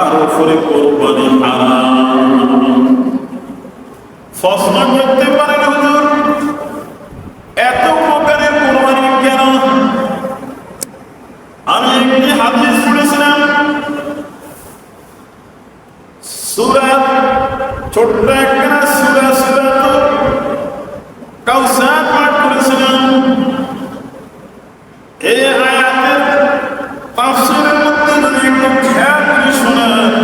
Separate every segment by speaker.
Speaker 1: কার উপরে কোরবানি হারাম। প্রশ্ন করতে পারেন হুজুর এত প্রকারের কোরবানি কেন? আমি একটি হাদিস পড়েছিলাম, সূরা ছোট্ট একটা সূরা সূরাতুল কাউসার পাঠ করেছিলাম। এই আয়াতের তাফসীরের মধ্যে যদি একটু খেয়াল করে শোনেন,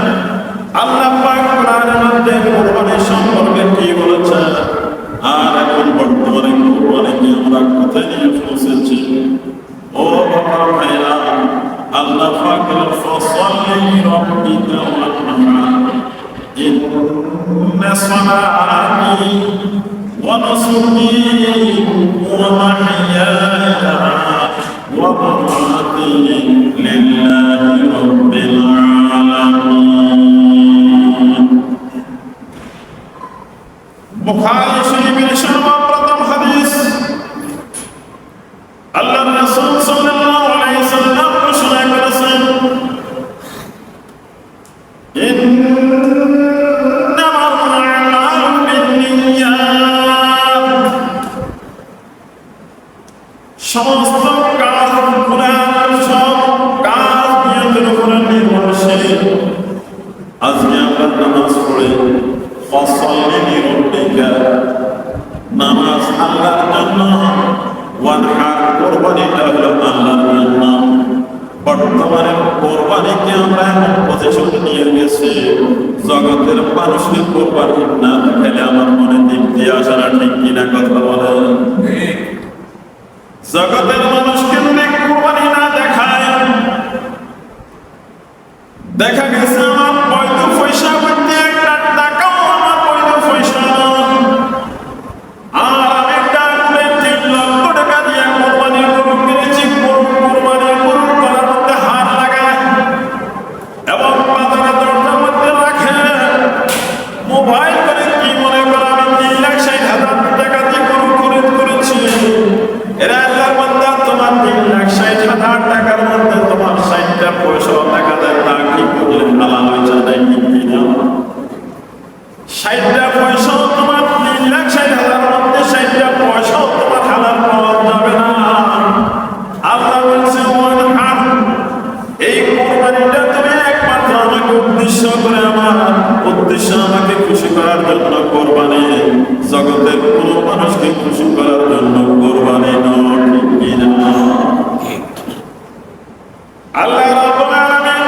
Speaker 1: আল্লাহ পাক কোরআনের মধ্যে কোরবানি সম্পর্কে কি বলেছেন, আর এখন বর্তমানে কোরবানিকে আমরা কোথায় নিয়ে পৌঁছেছি। ও বাবা ভাইরা, আল্লাহ পাক বলেন ফাসাল্লি লিরাব্বিকা ওয়ানহার ইন্না সালাতি ওয়া নুসুকি ওয়া মাহইয়ায়া ওয়া মামাতি লিল্লাহি রাব্বিল আলামিন। বুখারী শরীফের সর্বপ্রথম হাদিস, আল্লাহর রাসূল সাল্লাল্লাহু আলাইহি ওয়াসাল্লাম ঘোষণা করেছেন, ইন্নামাল আ'মালু বিন্নিয়াত, সমস্ত কাজ গুনাহ সব কাজ নিয়তের উপরে নির্ভরশীল। আজকে আমরা নামাজ পড়ে ফাসাল্লি লিরাব্বিকা, নামাজ আল্লাহর জন্য, ওয়ানহার কোরবানিটা হলো আল্লাহর জন্য। বর্তমানে কোরবানিকে আমরা এমন পজিশন নিয়ে গেছি, জগতের মানুষকে কোরবানি না দেখালে আমার মনে তৃপ্তি আসে না। ঠিক কিনা কথা বলেন? জগতের মানুষকে যদি কোরবানি না দেখায়, দেখা গেছে আমার বৈধ পয়সা বলতে একটা টাকাও আমার বৈধ পয়সা নয়, আর আমি টাকা 3 লক্ষ টাকা দিয়ে কোরবানি গরু কিনেছি, কোরবানি গরু করার মধ্যে হাত লাগায় এবং বাজারে দরজার মধ্যে রাখে, মোবাইল করে কি মনে করে আমি 3,60,000 টাকা দিয়ে গরু খরিদ করেছি। এরা আল্লাহর বান্দা, তোমার 3,60,000 টাকার মধ্যে তোমার 60টা পয়সাও টাকা দেয়, তা কি করলে হালাল হয়েছে নাই? কি না 60টা পয়সাও তোমার 3,60,000 মধ্যে 60টা পয়সাও তোমার হালাল পাওয়া যাবে না। আল্লাহ বলছে ওয়ানহার, এই কোরবানিটা তুমি একমাত্র আমাকে উদ্দেশ্য করে, আমার উদ্দেশ্য আমাকে খুশি করার জন্য কোরবানি, জগতের কোন মানুষকে খুশি করার জন্য কোরবানি নয়। ঠিক কিনা? আল্লাহ রাব্বুল আলামিন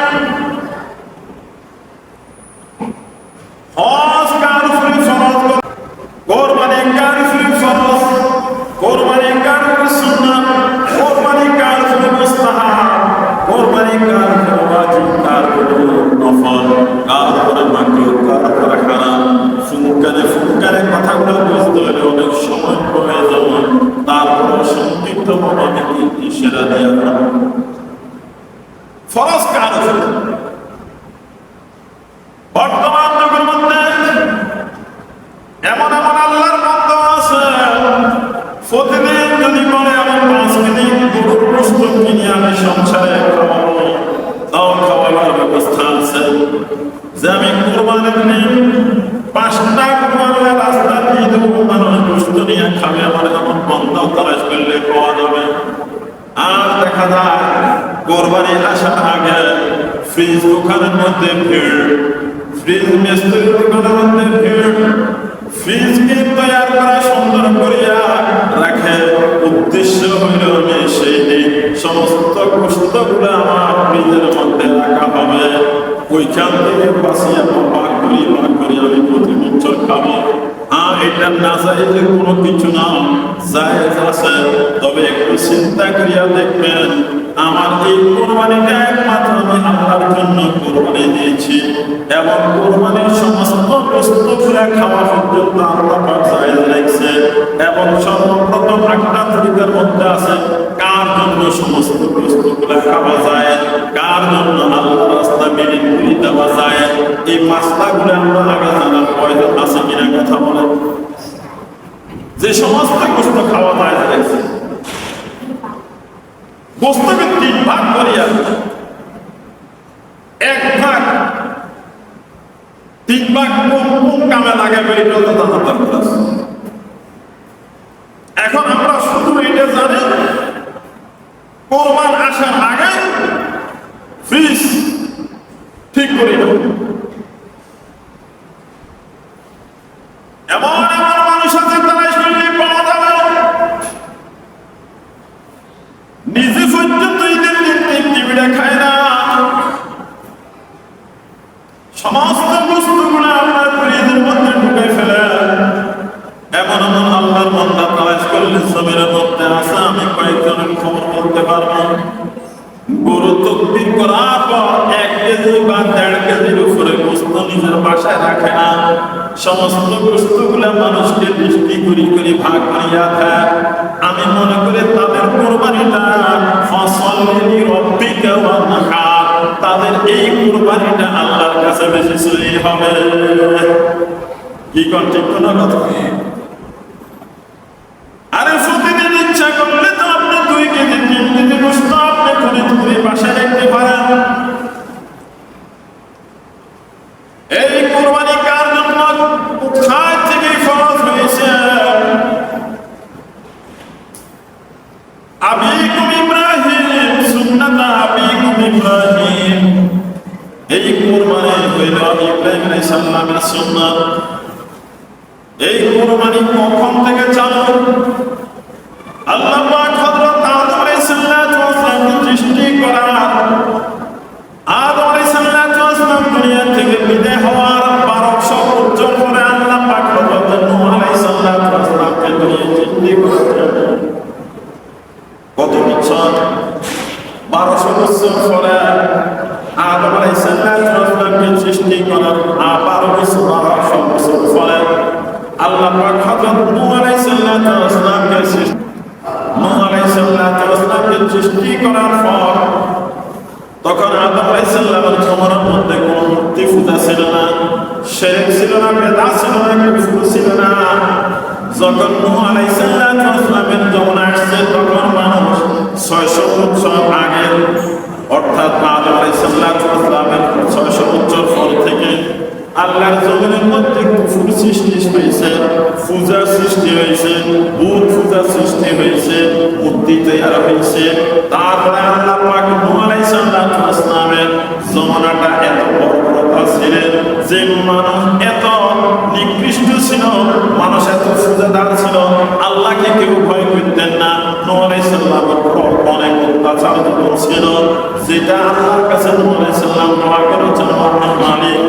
Speaker 1: হজ কার উপরে ফরজ, কোরবানি কার উপরে ফরজ, কোরবানি কার উপরে সুন্নাত, কোরবানি কার উপরে মুস্তাহাব, কোরবানি কার উপরে ওয়াজিব, কার উপরে নফল, কার উপরে মাকরুহ, কার উপরে হারাম। ফুনকারে কথাগুলো বুঝতে হলে অনেক সময় প্রয়োজন, তারপরে সংক্ষিপ্ত ভাবে ইশারা দেওয়া হয়। ফরজ কার উপরে? বর্তমান যুগের মধ্যে এমন এমন আল্লাহর বান্দা আছে, প্রতিদিন যদি বলে আমি 5 কেজি গরুর গোশত কিনে আমি সংসারে খাওয়াবো, তাও খাওয়ানোর ব্যবস্থা আছে। যে আমি কোরবানির দিন 5টা কোরবানির রাস্তা দিয়ে দেবো, মানুষ গোশত নিয়ে খাবে, আমার এমন বন্ধ তালাশ করলে পাওয়া যাবে। আর দেখা যায় কোরবানির আসার আগে ফ্রিজ দোকানের মধ্যে ভিড়, ফ্রিজ মিস্ত্রির দোকানের মধ্যে ভিড়, ফ্রিজকে তৈরি করা সুন্দর করিয়া রাখে। উদ্দেশ্য হইল আমি সেই দিন সমস্ত গোশতগুলো আমার ফ্রিজের মধ্যে রাখা হবে, ওইখান থেকে বাঁচিয়ে পাক করি আমি প্রতি বছর খাবো। হ্যাঁ, এটা না চাইলে কোনো কিছু না, জায়েজ আছে। তবে একটু চিন্তা করিয়া দেখবেন, আমার এই কোরবানিটা একমাত্র আমি আল্লাহর জন্য কোরবানি দিয়েছি, এবং কোরবানির সমস্ত বস্তুগুলা খাওয়া পর্যন্ত আল্লাহ পাক জায়েজ রাখছে। এবং সর্বপ্রথম একটা তরিকার মধ্যে আছে কার জন্য সমস্ত বস্তুগুলা খাওয়া যায়, কার জন্য আল্লাহর রাস্তা মেনে দেওয়া যায়। এই মাসলাগুলো আমরা আগে জানার প্রয়োজন আছে কিনা কথা বলেন। যে সমস্ত গোশত খাওয়া যায়, গোশতকে 3 ভাগ করিয়া, এক ভাগ তিন ভাগ কোন কামে লাগাবে এটা তো জানা দরকার। এখন আমরা শুধু এটা জানি কোরবান আসার আগে ফিস ঠিক করে দেব। এমন এমন মানুষ আছে তারা শুনলে পাওয়া যাবে নিজে পর্যন্ত ঈদের দিন টিভিটা খায় না, সমস্ত বস্তুগুলো আপনার ফ্রিজের মধ্যে ঢুকে ফেলে। এমন এমন আল্লাহর বান্দা তালাশ করলে জমিনের মধ্যে আছে, আমি কয়েকজনের খবর বলতে পারবো। গরু তকবীর করার পর 1 কেজি বা 1.5 কেজির উপরে গোস্ত নিজের বাসায় রাখে না, সমস্ত গোস্তগুলা মানুষকে মিষ্টি করি করে ভাগ করিয়া দেয়। আমি মনে করি তাদের কোরবানিটা ফসলি রব্বিকা ওয়ানহার, তাদের এই কোরবানিটা আল্লাহর কাছে বেশি সহি হবে। কি কোন ঠিক কোনো কথা? আরে প্রতিদিন ইচ্ছা করলে তো আপনি 2 কেজি 3 কেজি গোস্ত আপনি খরিদ করে বাসায় রাখতে পারেন। এই কোরবানি কার জন্য কোথায় থেকে ফরজ হয়েছে? আবিকুম ইব্রাহিম, সুন্নাত আবিকুম ইব্রাহিম। এই কোরবানি হইল ইব্রাহিম আলাইহিস সালামের সুন্নাত। এই কোরবানি কখন থেকে চালু? আল্লাহ পাক হযরত আদম আলাইহিস সালামকে সৃষ্টি করার, আদম আলাইহিস সালাম দুনিয়া থেকে বিদায় হওয়ার 1200 বছর পরে আল্লাহ পাক হযরত নূহ আলাইহিস সালামকে দুনিয়া সৃষ্টি করেছেন। কত বছর? 1200 বছর পরে আদম আলাইহিস সালামকে সৃষ্টি করার 1200 বছর পরে আল্লাহ পাক হযরত নূহ আলাইহিস সালামকে সৃষ্টি করার পর তখন আদম আলাইহিস সালামের জমানার মধ্যে কোনো মূর্তি পূজা ছিল না, শিরক ছিল না, বেদাত ছিল না, কুফর ছিল না। যখন নূহ আলাইহিস সালামের জমানা আসছে তখন মানুষ 600 বছর আগে, অর্থাৎ আদম আলাইহিস সালামের 600 বছর পর থেকে আল্লাহর জমিনের মধ্যে কুফর সৃষ্টি হয়েছে, পূজা সৃষ্টি হয়েছে, বুত পূজা সৃষ্টি হয়েছে, মূর্তি তৈরি হয়েছে। তারপরে আল্লাহ পাক নূহ আলাইহিস সালামের জমানাটা এত বর্বরতা ছিল যে মানুষ এত নিকৃষ্ট ছিল, মানুষ এত পূজাদার ছিল, আল্লাহকে কেউ ভয় করতেন না। নূহ আলাইহিস সালামের অনেক অত্যাচার ছিল, যেটা আল্লাহর কাছে নূহ আলাইহিস সালাম দোয়া করেছেন, মালিক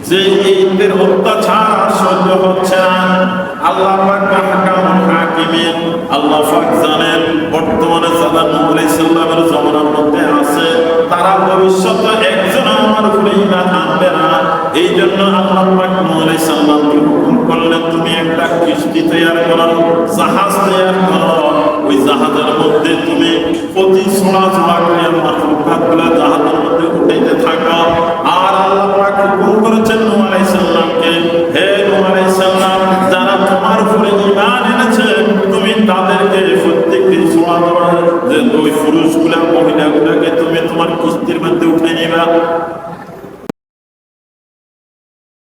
Speaker 1: যে এইদের অত্যাচার সহ্য হচ্ছে না। আল্লাহ পাক আহকামুল হাকিমিন, আল্লাহ পাক জানেন বর্তমানে যারা নূহ আলাইহিস সালামের